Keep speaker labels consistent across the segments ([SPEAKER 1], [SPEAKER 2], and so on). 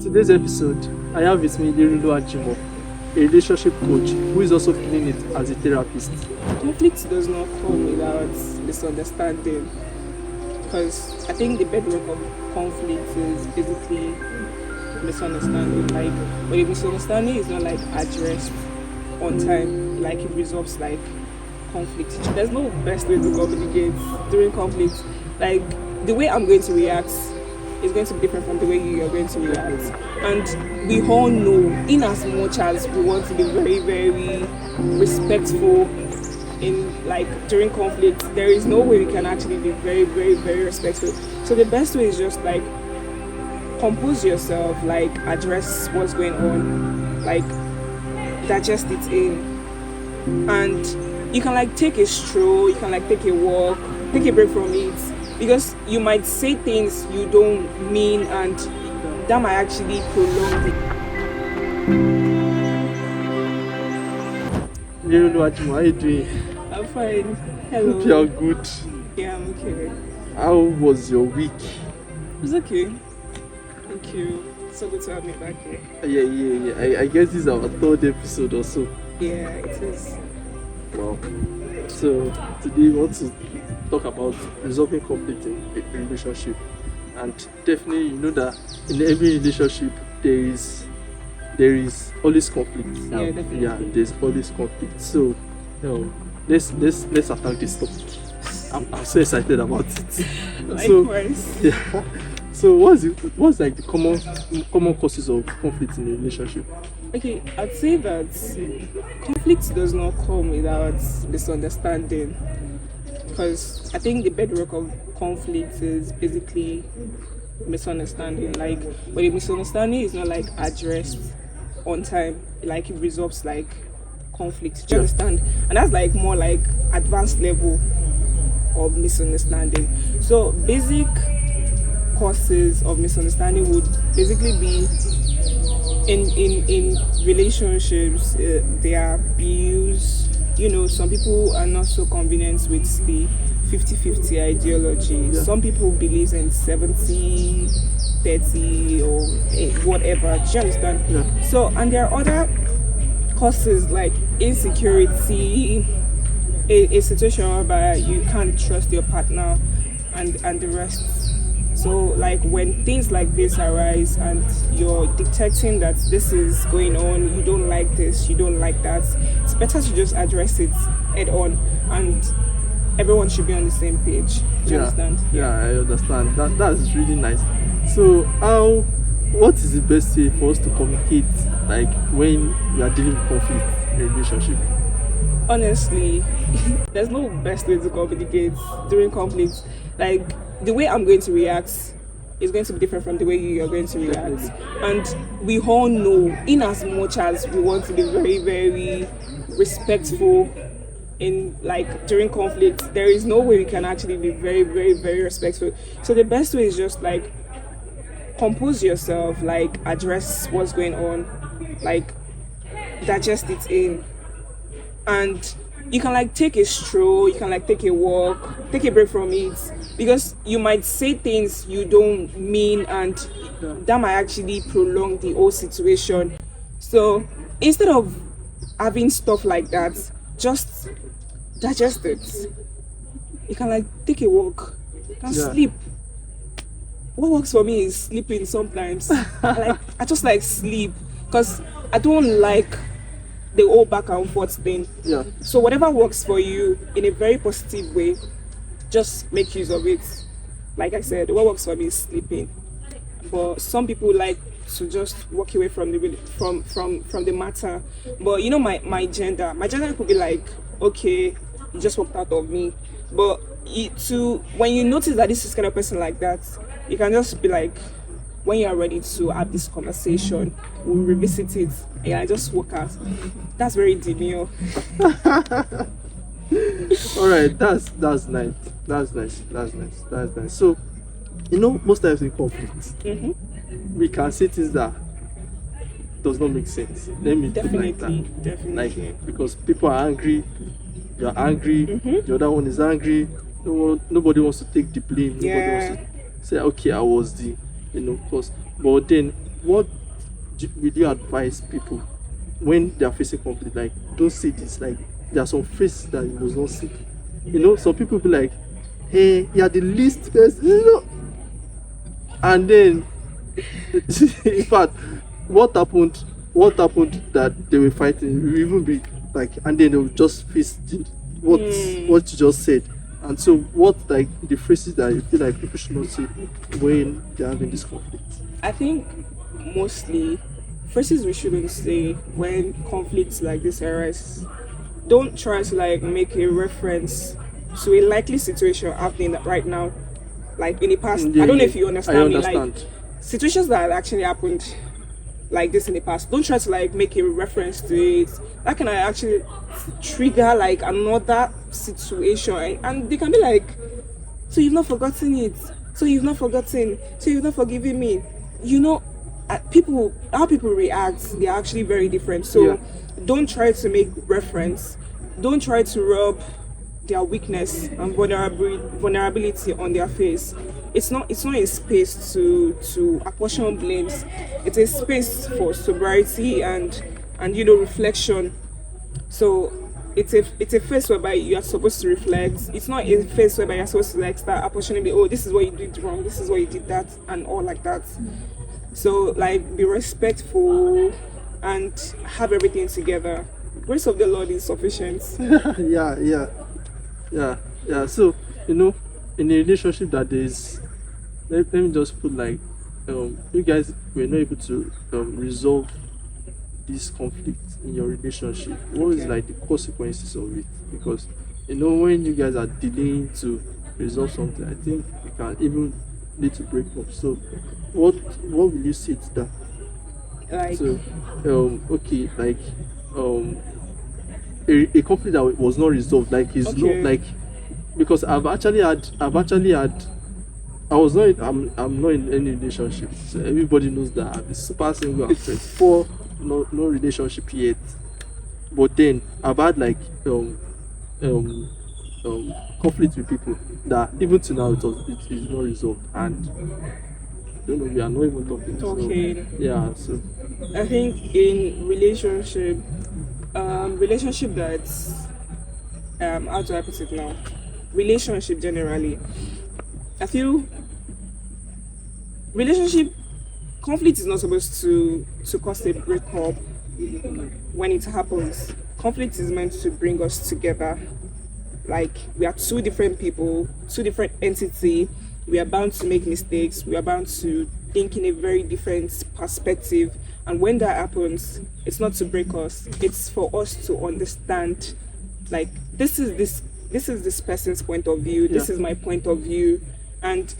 [SPEAKER 1] Today's episode, I have with me Ilerioluwa Jimoh, a relationship coach who is also feeling it as a therapist.
[SPEAKER 2] Conflict does not come without misunderstanding, because I think the bedrock of conflict is basically misunderstanding. Like, when a misunderstanding is not like addressed on time, like it resolves like conflict. There's no best way to communicate during conflict. Like, the way I'm going to react is going to be different from the way you are going to react. And we all know, in as much as we want to be very, very respectful in like during conflict, there is no way we can actually be very, very, very respectful. So the best way is just like compose yourself, like address what's going on, like digest it in, and you can like take a stroll, you can like take a walk, take a break from it, because you might say things you don't mean and that might actually prolong it.
[SPEAKER 1] Ilerioluwa Jimoh, how are you doing?
[SPEAKER 2] I'm fine. Hello.
[SPEAKER 1] Hope you are good.
[SPEAKER 2] Yeah, I'm okay.
[SPEAKER 1] How was your week?
[SPEAKER 2] It's okay. Thank you. So good to have me back here.
[SPEAKER 1] Yeah. I guess this is our third episode or so.
[SPEAKER 2] Yeah, it is.
[SPEAKER 1] Wow. So today we want to talk about resolving conflict in a relationship. And definitely you know that in every relationship there is always conflict.
[SPEAKER 2] Yeah, definitely.
[SPEAKER 1] Yeah, there's always conflict. So let's attack this topic. I'm so excited about it.
[SPEAKER 2] Likewise.
[SPEAKER 1] So, yeah. So what's like the common causes of conflict in a relationship?
[SPEAKER 2] Okay, I'd say that conflict does not come without misunderstanding, because I think the bedrock of conflict is basically misunderstanding. Like, when a misunderstanding is not like addressed on time, like it resolves like conflict. Do you understand? And that's like more like advanced level of misunderstanding. So basic causes of misunderstanding would basically be in relationships, there are abuse. You know, some people are not so convenient with the 50-50 ideology.
[SPEAKER 1] Yeah.
[SPEAKER 2] Some people believe in 70-30 or whatever. Do you understand?
[SPEAKER 1] Yeah.
[SPEAKER 2] So, and there are other causes like insecurity, a situation whereby you can't trust your partner, and the rest. So like when things like this arise and you're detecting that this is going on, you don't like this, you don't like that, it's better to just address it head on, and everyone should be on the same page. Do you understand?
[SPEAKER 1] Yeah, I understand. That's really nice. So what is the best way for us to communicate, like when we are dealing with conflict in a relationship?
[SPEAKER 2] Honestly, there's no best way to communicate during conflict. Like, the way I'm going to react is going to be different from the way you are going to react. And we all know, in as much as we want to be very, very respectful in like during conflict, there is no way we can actually be very, very, very respectful. So the best way is just like compose yourself, like address what's going on, like digest it in, and you can like take a stroll, you can like take a walk, take a break from it, because you might say things you don't mean and that might actually prolong the whole situation. So instead of having stuff like that, just digest it. You can like take a walk, you can sleep. What works for me is sleeping sometimes. I just like sleep, because I don't like the whole back and forth thing.
[SPEAKER 1] Yeah.
[SPEAKER 2] So whatever works for you in a very positive way, just make use of it. Like I said, what works for me is sleeping. But some people like to just walk away from the matter. But you know, my gender could be like, okay, you just walked out of me. But when you notice that this is kind of person like that, you can just be like, when you are ready to have this conversation, we'll revisit it, and I just walk out. That's very demure.
[SPEAKER 1] All right, that's nice. That's nice. So, you know, most times in conflict, we can say things that does not make sense. Let me put it like that.
[SPEAKER 2] Definitely.
[SPEAKER 1] Like, because people are angry, you're angry, the other one is angry. Nobody wants to take the blame. Nobody wants to say, okay, I was the, cause. But then what would you advise people when they are facing conflict? Like, don't say this. Like, there are some phrases that you must not say. You know, some people be like, hey, you are the least person, you know. And then, in fact, what happened that they were fighting will even be like, and then they will just face what you just said. And so, what like the phrases that you feel like people should not say when they're having this conflict?
[SPEAKER 2] I think mostly phrases we shouldn't say when conflicts like this arise. Don't try to like make a reference to a likely situation happening right now, like in the past. I don't know if you understand me. Like situations that have actually happened like this in the past. Don't try to like make a reference to it. That can actually trigger like another situation, and they can be like, "So you've not forgotten it? So you've not forgotten? So you've not forgiven me?" You know, how people react, they're actually very different. So don't try to make reference. Don't try to rub their weakness and vulnerability on their face. It's not a space to apportion blames. It's a space for sobriety and reflection. So it's a phase whereby you are supposed to reflect. It's not a phase whereby you're supposed to like start apportioning, oh, this is what you did wrong, this is what you did that, and all like that. So like be respectful and have everything together. Grace of the Lord is sufficient.
[SPEAKER 1] Yeah. So, you know, in a relationship that is, let me just put like, you guys were not able to resolve this conflict in your relationship. What is like the consequences of it? Because, you know, when you guys are delaying to resolve something, I think it can even lead to breakup. So, what will you say to that?
[SPEAKER 2] Like,
[SPEAKER 1] so, okay, like, a conflict that was not resolved, like it's not like, because I'm not in any relationship, so everybody knows that I'm super single and 24, no relationship yet. But then I've had like conflict with people that even to now it is not resolved, and I don't know, we are not even talking. So
[SPEAKER 2] I think in relationship that's how do I put it now? Relationship generally, I feel relationship conflict is not supposed to cause a breakup. When it happens, conflict is meant to bring us together. Like, we are two different people, two different entities. We are bound to make mistakes. We are bound to think in a very different perspective. And when that happens, it's not to break us. It's for us to understand, like, this is this person's point of view. This is my point of view. And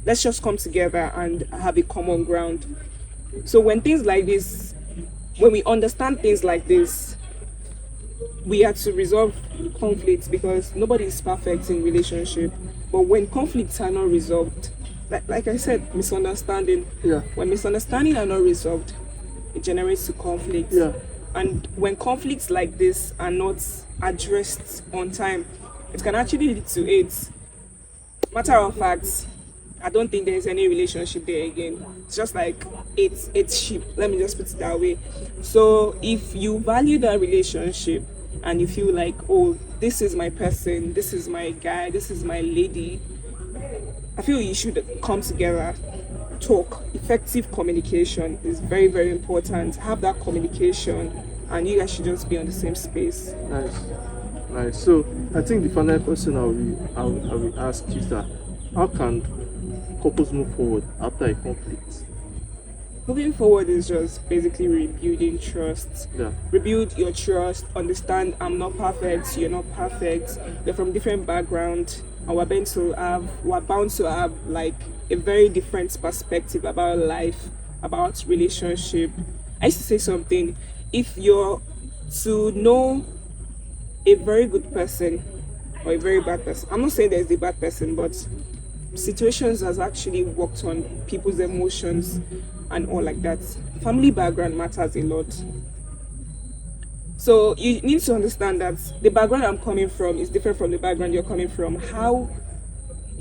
[SPEAKER 2] let's just come together and have a common ground. So when things like this, when we understand things like this, we have to resolve conflicts, because nobody is perfect in relationship. But when conflicts are not resolved, like I said, misunderstanding. When misunderstanding are not resolved, it generates to conflict. And when conflicts like this are not addressed on time, it can actually lead to AIDS. Matter of fact, I don't think there is any relationship there again. It's just like it's sheep. Let me just put it that way. So if you value that relationship and you feel like, oh, this is my person, this is my guy, this is my lady, I feel you should come together, talk. Effective communication is very, very important. Have that communication, and you guys should just be on the same space.
[SPEAKER 1] Nice. So I think the final question I will ask is that, how can couples move forward after a conflict?
[SPEAKER 2] Moving forward is just basically rebuilding trust. Rebuild your trust. Understand I'm not perfect, you're not perfect. We're from different backgrounds, and we're bound to have like a very different perspective about life, about relationship. I used to say something: if you're to know a very good person or a very bad person, I'm not saying there's a bad person, but situations has actually worked on people's emotions and all like that. Family background matters a lot. So you need to understand that the background I'm coming from is different from the background you're coming from. How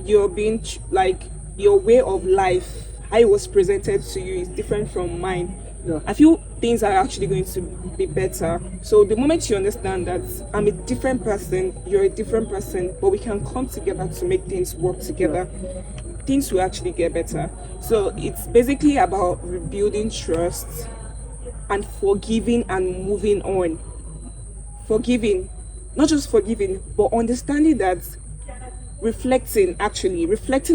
[SPEAKER 2] you're being, like, your way of life, how it was presented to you is different from mine.
[SPEAKER 1] Yeah.
[SPEAKER 2] I feel things are actually going to be better. So the moment you understand that I'm a different person, you're a different person, but we can come together to make things work together, things will actually get better. So it's basically about rebuilding trust and forgiving and moving on. Forgiving, not just forgiving, but understanding that reflecting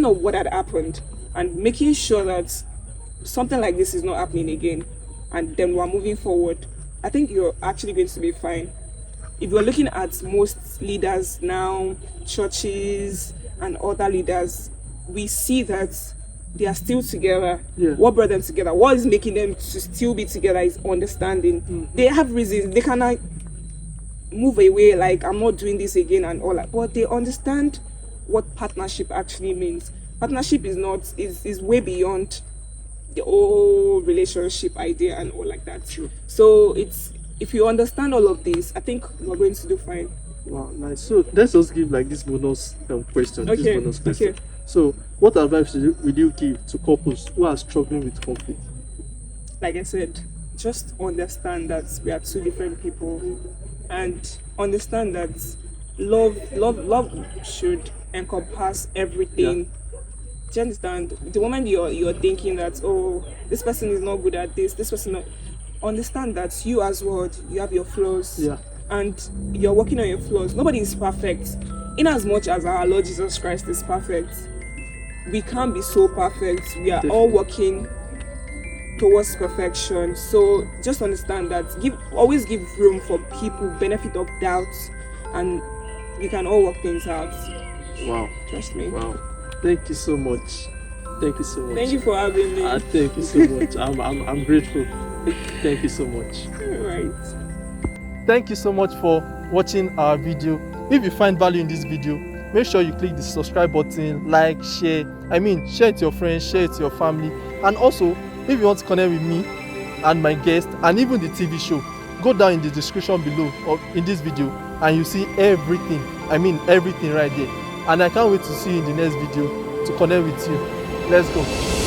[SPEAKER 2] on what had happened and making sure that something like this is not happening again, and then we're moving forward. I think you're actually going to be fine. If you're looking at most leaders now, churches and other leaders, we see that they are still together.
[SPEAKER 1] Yeah.
[SPEAKER 2] What brought them together? What is making them to still be together is understanding. They have reasons. They cannot move away like I'm not doing this again and all that, but they understand what partnership actually means. Partnership is way beyond the whole relationship idea and all like that.
[SPEAKER 1] True.
[SPEAKER 2] So it's, if you understand all of this, I think we're going to do fine.
[SPEAKER 1] Wow, nice. So let's just give like this bonus question.
[SPEAKER 2] Okay.
[SPEAKER 1] This bonus question.
[SPEAKER 2] Okay.
[SPEAKER 1] So what advice would you give to couples who are struggling with conflict?
[SPEAKER 2] Like I said, just understand that we are two different people, and understand that love should encompass everything.
[SPEAKER 1] Yeah.
[SPEAKER 2] Do you understand? The moment you're thinking that, oh, this person is not good at this person not, understand that you as well, you have your flaws.
[SPEAKER 1] Yeah.
[SPEAKER 2] And you're working on your flaws. Nobody is perfect. In as much as our Lord Jesus Christ is perfect, we can't be so perfect. We are all working towards perfection. So just understand that. Always give room for people, benefit of doubt, and we can all work things out.
[SPEAKER 1] Wow.
[SPEAKER 2] Trust me.
[SPEAKER 1] Wow. Thank you so much. Thank you so much.
[SPEAKER 2] Thank you for having me.
[SPEAKER 1] Thank you so much. I'm grateful. Thank you so much.
[SPEAKER 2] All right.
[SPEAKER 1] Thank you so much for watching our video. If you find value in this video, make sure you click the subscribe button, like, share. Share it to your friends, share it to your family. And also, if you want to connect with me and my guest and even the TV show, go down in the description below or in this video and you see everything. Everything right there. And I can't wait to see you in the next video to connect with you. Let's go.